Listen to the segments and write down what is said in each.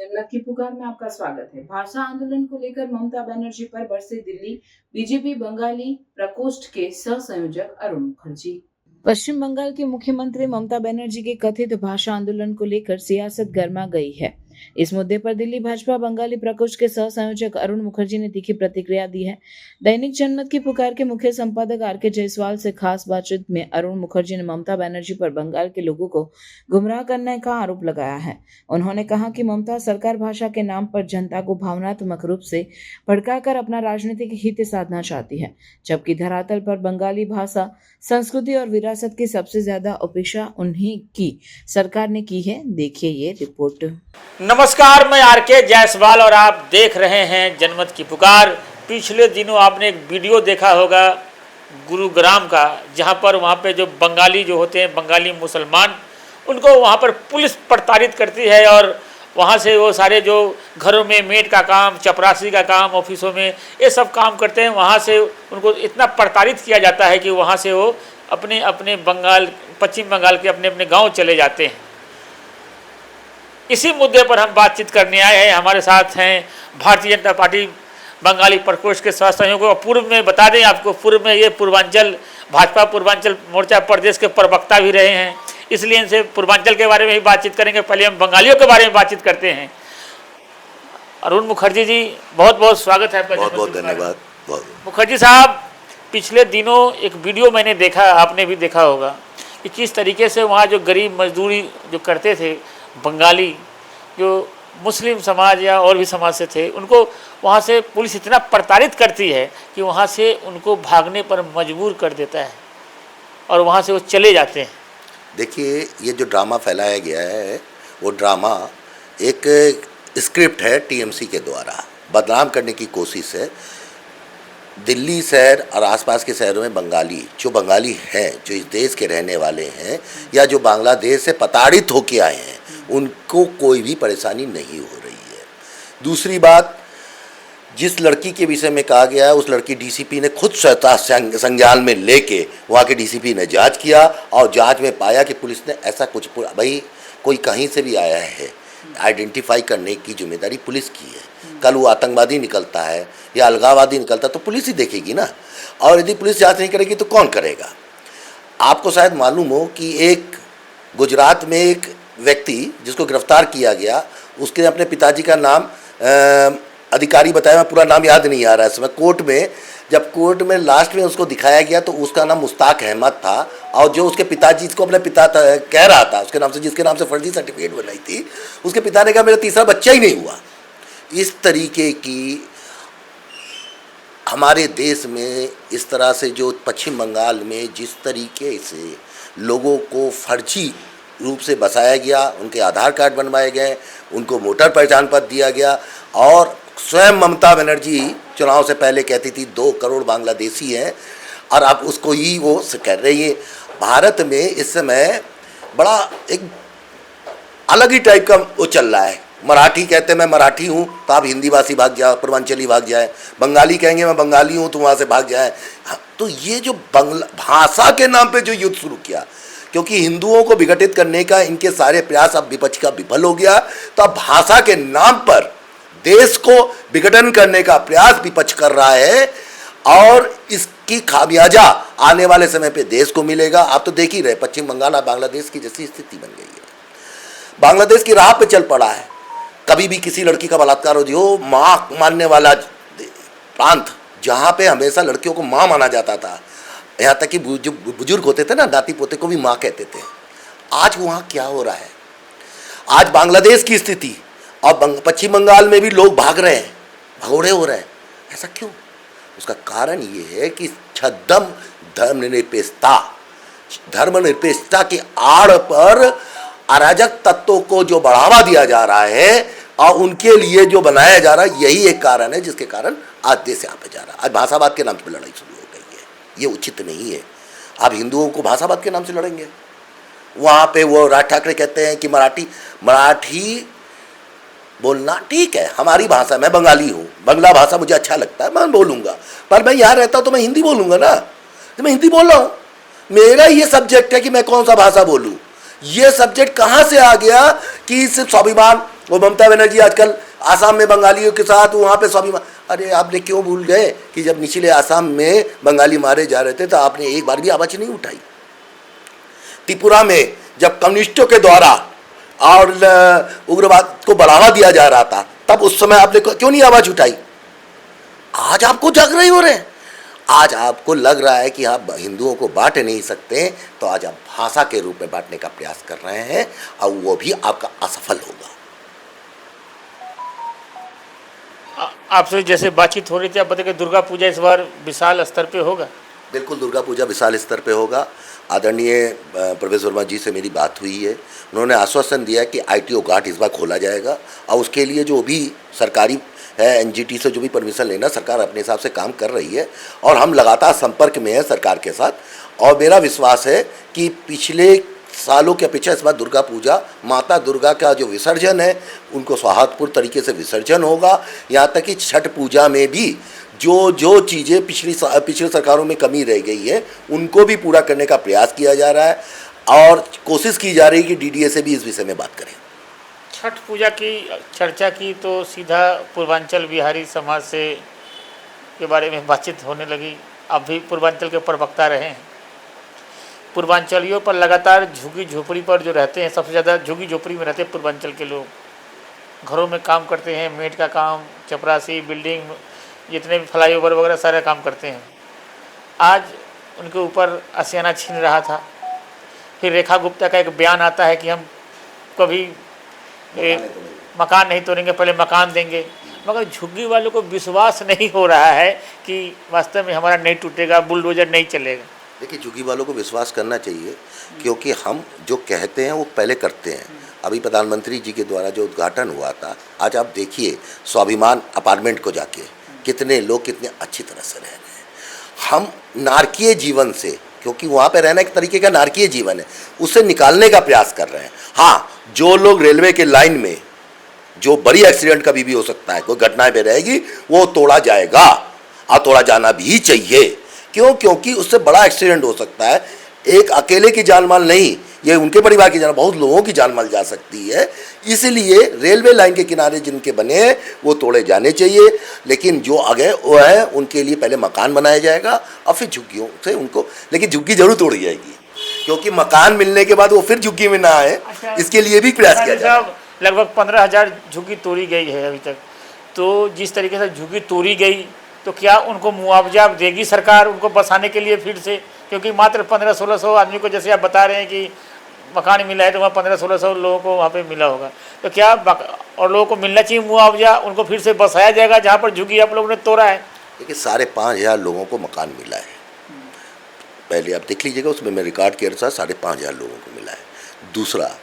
जनमत की पुकार में आपका स्वागत है। भाषा आंदोलन को लेकर ममता बनर्जी पर बरसे दिल्ली बीजेपी बंगाली प्रकोष्ठ के सह संयोजक अरुण मुखर्जी। पश्चिम बंगाल की मुख्यमंत्री ममता बनर्जी के कथित भाषा आंदोलन को लेकर सियासत गर्मा गई है। इस मुद्दे पर दिल्ली भाजपा बंगाली प्रकोष्ठ के सह संयोजक अरुण मुखर्जी ने तीखी प्रतिक्रिया दी है। दैनिक जनमत की पुकार के मुख्य संपादक आर.के. जायसवाल से खास बातचीत में अरुण मुखर्जी ने ममता बनर्जी पर बंगाल के लोगों को गुमराह करने का आरोप लगाया है। उन्होंने कहा कि ममता सरकार भाषा के नाम पर जनता को भावनात्मक रूप से भड़काकर अपना राजनीतिक हित साधना चाहती है, जबकि धरातल पर बंगाली भाषा, संस्कृति और विरासत की सबसे ज्यादा उपेक्षा उन्हीं की सरकार ने की है। देखिए ये रिपोर्ट। नमस्कार, मैं आर.के. जायसवाल और आप देख रहे हैं जनमत की पुकार। पिछले दिनों आपने एक वीडियो देखा होगा गुरुग्राम का, जहां पर वहां पे जो बंगाली जो होते हैं, बंगाली मुसलमान, उनको वहां पर पुलिस प्रताड़ित करती है और वहां से वो सारे जो घरों में मेड का काम, चपरासी का काम, ऑफिसों में ये सब काम करते हैं, वहां से उनको इतना प्रताड़ित किया जाता है कि वहां से वो अपने अपने पश्चिम बंगाल के अपने अपने गाँव चले जाते हैं। इसी मुद्दे पर हम बातचीत करने आए हैं। हमारे साथ हैं भारतीय जनता पार्टी बंगाली प्रकोष्ठ के सह संयोजक। पूर्व में बता दें आपको, पूर्व में ये भाजपा पूर्वांचल मोर्चा प्रदेश के प्रवक्ता भी रहे हैं, इसलिए इनसे पूर्वांचल के बारे में ही बातचीत करेंगे। पहले हम बंगालियों के बारे में बातचीत करते हैं। अरुण मुखर्जी जी, बहुत बहुत स्वागत है। बहुत बहुत धन्यवाद। मुखर्जी साहब, पिछले दिनों एक वीडियो मैंने देखा, आपने भी देखा होगा, कि किस तरीके से वहाँ जो गरीब मजदूरी जो करते थे बंगाली, जो मुस्लिम समाज या और भी समाज से थे, उनको वहाँ से पुलिस इतना प्रताड़ित करती है कि वहाँ से उनको भागने पर मजबूर कर देता है और वहाँ से वो चले जाते हैं। देखिए, ये जो ड्रामा फैलाया गया है, वो ड्रामा एक स्क्रिप्ट है टीएमसी के द्वारा, बदनाम करने की कोशिश है। दिल्ली शहर और आसपास के शहरों में जो बंगाली हैं, जो इस देश के रहने वाले हैं या जो बांग्लादेश से प्रताड़ित होके आए हैं, उनको कोई भी परेशानी नहीं हो रही है। दूसरी बात, जिस लड़की के विषय में कहा गया है, उस लड़की डीसीपी ने खुद स्वतः संज्ञान में लेके वहाँ के डीसीपी ने जांच किया और जांच में पाया कि पुलिस ने ऐसा कुछ, भाई कोई कहीं से भी आया है, आइडेंटिफाई करने की जिम्मेदारी पुलिस की है। कल वो आतंकवादी निकलता है या अलगाववादी निकलता है तो पुलिस ही देखेगी ना, और यदि पुलिस जांच नहीं करेगी तो कौन करेगा। आपको शायद मालूम हो कि एक गुजरात में एक व्यक्ति जिसको गिरफ्तार किया गया, उसके अपने पिताजी का नाम अधिकारी बताया, मैं पूरा नाम याद नहीं आ रहा है इस समय। जब कोर्ट में लास्ट में उसको दिखाया गया तो उसका नाम मुश्ताक अहमद था, और जो उसके पिताजी, जिसको अपने पिता कह रहा था उसके नाम से, जिसके नाम से फर्जी सर्टिफिकेट बनाई थी, उसके पिता ने कहा मेरा तीसरा बच्चा ही नहीं हुआ। इस तरीके की हमारे देश में इस तरह से जो पश्चिम बंगाल में जिस तरीके से लोगों को फर्जी रूप से बसाया गया, उनके आधार कार्ड बनवाए गए, उनको वोटर पहचान पत्र दिया गया, और स्वयं ममता बनर्जी चुनाव से पहले कहती थी 2 करोड़ बांग्लादेशी हैं, और अब उसको ही वो कर रही है। भारत में इस समय बड़ा एक अलग ही टाइप का वो चल रहा है। मराठी कहते हैं मैं मराठी हूँ तो आप हिंदी भाषी भाग जाओ, पूर्वांचली भाग जाए। बंगाली कहेंगे मैं बंगाली हूँ तो वहाँ से भाग जाए। तो ये जो भाषा के नाम पे जो युद्ध शुरू किया, क्योंकि हिंदुओं को विघटित करने का इनके सारे प्रयास अब विपक्ष का विफल हो गया, तो अब भाषा के नाम पर देश को विघटन करने का प्रयास विपक्ष कर रहा है, और इसकी खामियाजा आने वाले समय पे देश को मिलेगा। आप तो देख ही रहे, पश्चिम बंगाल और बांग्लादेश की जैसी स्थिति बन गई है। बांग्लादेश की राह पे चल पड़ा है। कभी भी किसी लड़की का बलात्कार हो जो माँ मानने वाला प्रांत, जहाँ पे हमेशा लड़कियों को माँ माना जाता था, यहाँ तक कि जो बुजुर्ग होते थे ना, नाती पोते को भी माँ कहते थे। आज वहाँ क्या हो रहा है? आज बांग्लादेश की स्थिति, और पश्चिम बंगाल में भी लोग भाग रहे हैं, भगोड़े हो रहे हैं। ऐसा क्यों? उसका कारण ये है कि छद्म धर्मनिरपेक्षता की आड़ पर अराजक तत्वों को जो बढ़ावा दिया जा रहा है और उनके लिए जो बनाया जा रहा है, यही एक कारण है जिसके कारण आज देश यहाँ पे जा रहा है। आज भाषावाद के नाम पर लड़ाई शुरू हो गई है, ये उचित नहीं है। आप हिंदुओं को भाषावाद के नाम से लड़ेंगे। वहाँ पे वो राज ठाकरे कहते हैं कि मराठी बोलना ठीक है, हमारी भाषा, मैं बंगाली हूँ, बंगला भाषा मुझे अच्छा लगता है, मैं बोलूँगा, पर मैं यहाँ रहता हूँ तो मैं हिंदी बोलूँगा ना। तो मैं हिंदी बोल रहा हूँ, मेरा ये सब्जेक्ट है कि मैं कौन सा भाषा बोलूँ। ये सब्जेक्ट कहाँ से आ गया कि सिर्फ स्वाभिमान वो ममता बनर्जी आजकल आसाम में बंगालियों के साथ वहाँ पे स्वाभिमान, अरे आपने क्यों भूल गए कि जब निचले आसाम में बंगाली मारे जा रहे थे तो आपने एक बार भी आवाज़ नहीं उठाई। त्रिपुरा में जब कम्युनिस्टों के द्वारा और उग्रवाद को बढ़ावा दिया जा रहा था तब उस समय आपने क्यों नहीं आवाज़ उठाई? आज आपको जागृत हो रहे हैं, आज आपको लग रहा है कि आप हिंदुओं को बांट नहीं सकते, तो आज आप भाषा के रूप में बांटने का प्रयास कर रहे हैं और वो भी आपका असफल होगा। आपसे जैसे बातचीत हो रही थी, आप बताइए दुर्गा पूजा इस बार विशाल स्तर पे होगा? बिल्कुल दुर्गा पूजा विशाल स्तर पे होगा। आदरणीय प्रवेश वर्मा जी से मेरी बात हुई है, उन्होंने आश्वासन दिया कि ITO घाट इस बार खोला जाएगा और उसके लिए जो भी सरकारी है NGT से जो भी परमिशन लेना, सरकार अपने हिसाब से काम कर रही है और हम लगातार संपर्क में हैं सरकार के साथ। और मेरा विश्वास है कि पिछले सालों की अपेक्षा इस बार दुर्गा पूजा माता दुर्गा का जो विसर्जन है उनको सौहार्दपूर्ण तरीके से विसर्जन होगा। यहाँ तक कि छठ पूजा में भी जो चीज़ें पिछली सरकारों में कमी रह गई है उनको भी पूरा करने का प्रयास किया जा रहा है और कोशिश की जा रही है कि DDA से भी इस विषय में बात करें। छठ पूजा की चर्चा की तो सीधा पूर्वांचल बिहारी समाज से के बारे में बातचीत होने लगी। आप भी पूर्वांचल के प्रवक्ता रहे हैं, पूर्वांचलियों पर लगातार झुग्गी झोपड़ी पर जो रहते हैं, सबसे ज़्यादा झुग्गी झोपड़ी में रहते हैं पूर्वांचल के लोग, घरों में काम करते हैं, मेट का काम, चपरासी, बिल्डिंग, जितने भी फ्लाईओवर वगैरह सारे काम करते हैं। आज उनके ऊपर आशियाना छीन रहा था। फिर रेखा गुप्ता का एक बयान आता है कि हम कभी मकान नहीं तोड़ेंगे, पहले मकान देंगे, मगर झुग्गी वालों को विश्वास नहीं हो रहा है कि वास्तव में हमारा नहीं टूटेगा, बुलडोजर नहीं चलेगा। देखिए, झुग्गी वालों को विश्वास करना चाहिए क्योंकि हम जो कहते हैं वो पहले करते हैं। अभी प्रधानमंत्री जी के द्वारा जो उद्घाटन हुआ था, आज आप देखिए स्वाभिमान अपार्टमेंट को जाके कितने लोग कितने अच्छी तरह से रह रहे हैं। हम नारकीय जीवन से, क्योंकि वहाँ पे रहना एक तरीके का नारकीय जीवन है, उसे निकालने का प्रयास कर रहे हैं। हाँ, जो लोग रेलवे के लाइन में जो बड़ी एक्सीडेंट कभी भी हो सकता है, कोई घटनाएं पे रहेगी, वो तोड़ा जाएगा और तोड़ा जाना भी चाहिए। क्यों? क्योंकि उससे बड़ा एक्सीडेंट हो सकता है। एक अकेले की जान माल नहीं, ये उनके परिवार की जान, बहुत लोगों की जान माल जा सकती है। इसलिए रेलवे लाइन के किनारे जिनके बने हैं वो तोड़े जाने चाहिए, लेकिन जो आगे वो है उनके लिए पहले मकान बनाया जाएगा और फिर झुग्गियों से उनको, लेकिन झुग्गी जरूर तोड़ी जाएगी क्योंकि मकान मिलने के बाद वो फिर झुग्गी में ना आए। अच्छा, इसके लिए भी प्रयास किया जाए। लगभग 15,000 झुग्गी तोड़ी गई है अभी तक। तो जिस तरीके से झुग्गी तोड़ी गई, तो क्या उनको मुआवजा देगी सरकार उनको बसाने के लिए फिर से? क्योंकि मात्र 1500-1600 आदमी को, जैसे आप बता रहे हैं कि मकान मिला है, तो वहाँ 1500-1600 लोगों को वहाँ पे मिला होगा, तो क्या और लोगों को मिलना चाहिए मुआवजा, उनको फिर से बसाया जाएगा जहाँ पर झुग्गी आप लोगों ने तोड़ा है? देखिए, 5,500 लोगों को मकान मिला है, पहले आप देख लीजिएगा, उसमें मैं रिकॉर्ड के अनुसार 5,500 लोगों को मिला है। दूसरा,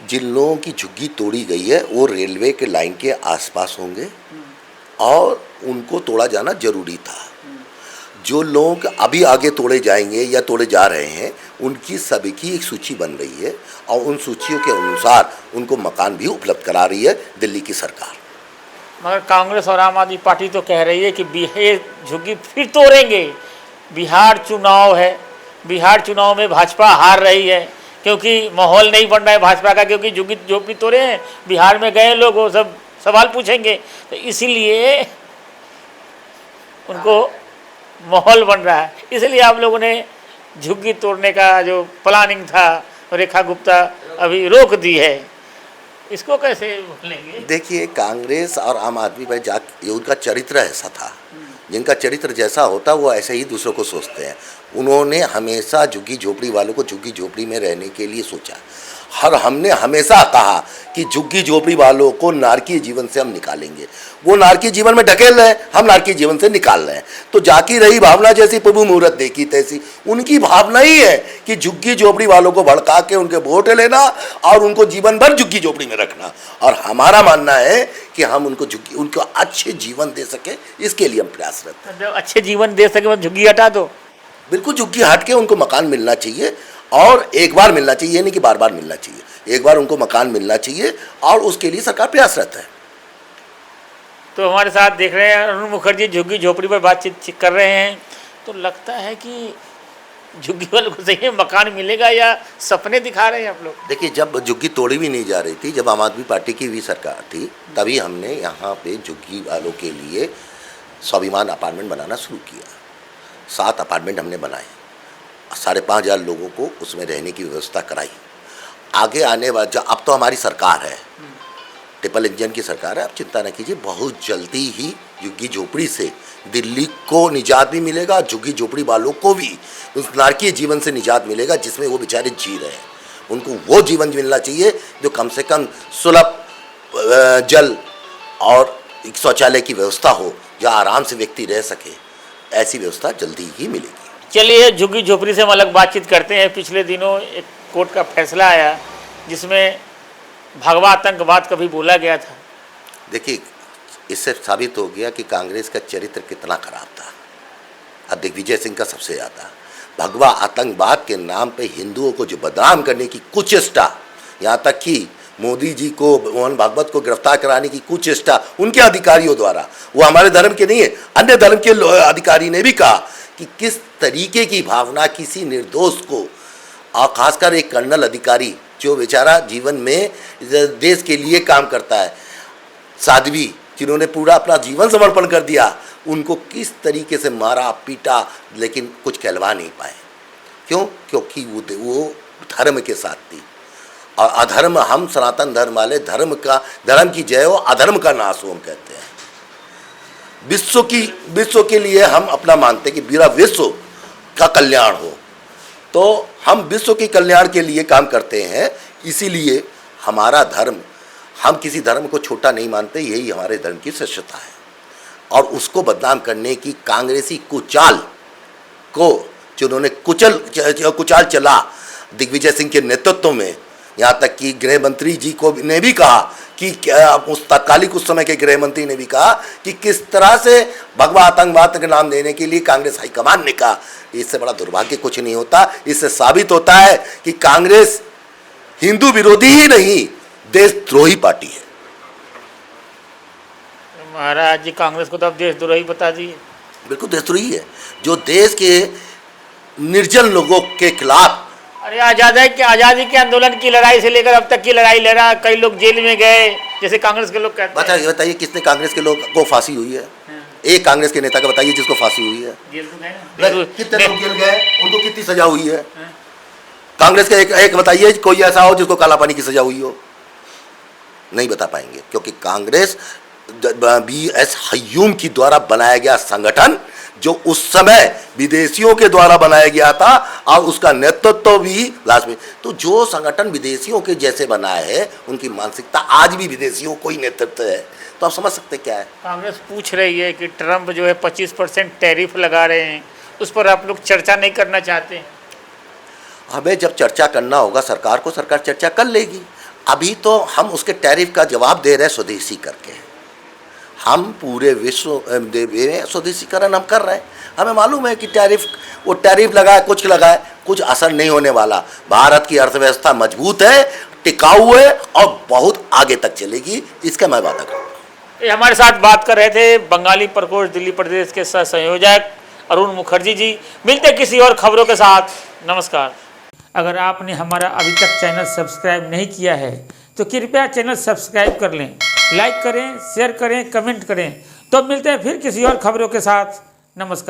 जिन लोगों की झुग्गी तोड़ी गई है वो रेलवे के लाइन के आसपास होंगे और उनको तोड़ा जाना जरूरी था। जो लोग अभी आगे तोड़े जाएंगे या तोड़े जा रहे हैं, उनकी सभी की एक सूची बन रही है और उन सूचियों के अनुसार उनको मकान भी उपलब्ध करा रही है दिल्ली की सरकार। मगर कांग्रेस और आम आदमी पार्टी तो कह रही है कि बिहार झुग्गी फिर तोड़ेंगे। बिहार चुनाव है, बिहार चुनाव में भाजपा हार रही है क्योंकि माहौल नहीं बन रहा है भाजपा का, क्योंकि झुग्गी झोपड़ी तोड़े हैं, बिहार में गए लोग वो सब सवाल पूछेंगे, तो इसीलिए उनको माहौल बन रहा है। इसलिए आप लोगों ने झुग्गी तोड़ने का जो प्लानिंग था, रेखा गुप्ता अभी रोक दी है, इसको कैसे भूलेंगे? देखिए, कांग्रेस और आम आदमी पार्टी ये उनका चरित्र ऐसा था, जिनका चरित्र जैसा होता वो ऐसे ही दूसरों को सोचते हैं। उन्होंने हमेशा झुग्गी झोपड़ी वालों को झुग्गी झोपड़ी में रहने के लिए सोचा, और हमने हमेशा कहा कि झुग्गी झोपड़ी वालों को नारकीय जीवन से हम निकालेंगे। वो नारकीय जीवन में ढकेल रहे हैं, हम नारकीय जीवन से निकाल रहे हैं। तो जाकी रही भावना जैसी प्रभु मुहूर्त देखी तैसी, उनकी भावना ही है कि झुग्गी झोपड़ी वालों को भड़का के उनके वोट लेना और उनको जीवन भर झुग्गी झोपड़ी में रखना। और हमारा मानना है कि हम उनको अच्छे जीवन दे सके, इसके लिए हम प्रयासरत हैं। जब अच्छे जीवन दे सके मतलब झुग्गी हटा दो। बिल्कुल, झुग्गी हट के उनको मकान मिलना चाहिए और एक बार मिलना चाहिए, नहीं कि बार बार मिलना चाहिए। एक बार उनको मकान मिलना चाहिए और उसके लिए सरकार प्रयासरत है। तो हमारे साथ देख रहे हैं अरुण मुखर्जी झुग्गी झोपड़ी पर बातचीत कर रहे हैं। तो लगता है कि झुग्गी वालों को सही मकान मिलेगा या सपने दिखा रहे हैं आप लोग? देखिए, जब झुग्गी तोड़ी भी नहीं जा रही थी, जब आम आदमी पार्टी की भी सरकार थी, तभी हमने यहाँ पे झुग्गी वालों के लिए स्वाभिमान अपार्टमेंट बनाना शुरू किया। 7 अपार्टमेंट हमने बनाए, 5,500 लोगों को उसमें रहने की व्यवस्था कराई। आगे आने वाला, अब तो हमारी सरकार है, ट्रिपल इंजन की सरकार है, आप चिंता न कीजिए, बहुत जल्दी ही झुग्गी झोपड़ी से दिल्ली को निजात भी मिलेगा, झुग्गी झोपड़ी वालों को भी उस नारकीय जीवन से निजात मिलेगा जिसमें वो बेचारे जी रहे हैं। उनको वो जीवन मिलना चाहिए जो कम से कम सुलभ जल और एक शौचालय की व्यवस्था हो, जहाँ आराम से व्यक्ति रह सके। ऐसी व्यवस्था जल्दी ही मिलेगी। चलिए, झुग्गी झोपड़ी से हम अलग बातचीत करते हैं। पिछले दिनों एक कोर्ट का फैसला आया जिसमें भगवा आतंकवाद कभी बोला गया था। देखिए, इससे साबित हो गया कि कांग्रेस का चरित्र कितना खराब था। अब दिग्विजय सिंह का सबसे ज़्यादा भगवा आतंकवाद के नाम पे हिंदुओं को जो बदनाम करने की कुचेष्टा, यहाँ तक कि मोदी जी को, मोहन भागवत को गिरफ्तार कराने की कुचेष्टा उनके अधिकारियों द्वारा, वो हमारे धर्म के नहीं है, अन्य धर्म के अधिकारी ने भी कहा कि किस तरीके की भावना किसी निर्दोष को, और खासकर एक कर्नल अधिकारी जो बेचारा जीवन में देश के लिए काम करता है, साध्वी जिन्होंने पूरा अपना जीवन समर्पण कर दिया, उनको किस तरीके से मारा पीटा, लेकिन कुछ कहलवा नहीं पाए। क्यों? क्योंकि वो धर्म के साथ थी। और अधर्म, हम सनातन धर्म वाले धर्म की जय हो, अधर्म का नाश हो हम कहते हैं। विश्व के लिए हम अपना मानते हैं कि पूरा विश्व का कल्याण हो, तो हम विश्व के कल्याण के लिए काम करते हैं। इसीलिए हमारा धर्म, हम किसी धर्म को छोटा नहीं मानते, यही हमारे धर्म की श्रेष्ठता है। और उसको बदनाम करने की कांग्रेसी कुचाल को, जिन्होंने कुचाल चला दिग्विजय सिंह के नेतृत्व में, यहाँ तक कि गृह मंत्री जी को ने भी कहा कि उस तात्कालिक उस समय के गृह मंत्री ने भी कहा कि किस तरह से भगवा आतंकवाद का नाम देने के लिए कांग्रेस हाईकमान ने कहा। इससे बड़ा दुर्भाग्य कुछ नहीं होता। इससे साबित होता है कि कांग्रेस हिंदू विरोधी ही नहीं, देशद्रोही पार्टी है। महाराज जी, कांग्रेस को तो अब देशद्रोही बता दिए। बिल्कुल देशद्रोही है, जो देश के निर्जन लोगों के खिलाफ। अरे आज़ादी के आंदोलन की लड़ाई से लेकर अब तक की लड़ाई लड़ा, कई लोग जेल में गए, जैसे कांग्रेस के लोग कहते हैं। बताइए किसने कांग्रेस के लोग को फांसी हुई है? एक कांग्रेस के नेता का बताइए जिसको फांसी हुई है। कितने लोग जेल गए, उनको कितनी सजा हुई है? कांग्रेस का एक बताइए कोई ऐसा हो जिसको काला पानी की सजा हुई हो। नहीं बता पाएंगे, क्योंकि कांग्रेस BS हयूम की द्वारा बनाया गया संगठन, जो उस समय विदेशियों के द्वारा बनाया गया था, और उसका नेतृत्व भी लास्ट में। तो जो संगठन विदेशियों के जैसे बना है, उनकी मानसिकता आज भी विदेशियों को ही नेतृत्व है। तो आप समझ सकते क्या है। कांग्रेस पूछ रही है कि ट्रंप जो है 25% टैरिफ लगा रहे हैं, उस पर आप लोग चर्चा नहीं करना चाहते हैं? हमें जब चर्चा करना होगा सरकार को, सरकार चर्चा कर लेगी। अभी तो हम उसके टैरिफ का जवाब दे रहे हैं स्वदेशी करके। हम पूरे विश्व में स्वदेशीकरण हम कर रहे हैं। हमें मालूम है कि टैरिफ लगाए, कुछ असर नहीं होने वाला। भारत की अर्थव्यवस्था मजबूत है, टिकाऊ है और बहुत आगे तक चलेगी, इसका मैं वादा करता हूँ। ये हमारे साथ बात कर रहे थे बंगाली प्रकोष्ठ दिल्ली प्रदेश के सह संयोजक अरुण मुखर्जी जी। मिलते किसी और खबरों के साथ। नमस्कार। अगर आपने हमारा अभी तक चैनल सब्सक्राइब नहीं किया है तो कृपया चैनल सब्सक्राइब कर लें, लाइक करें, शेयर करें, कमेंट करें। तो मिलते हैं फिर किसी और खबरों के साथ। नमस्कार।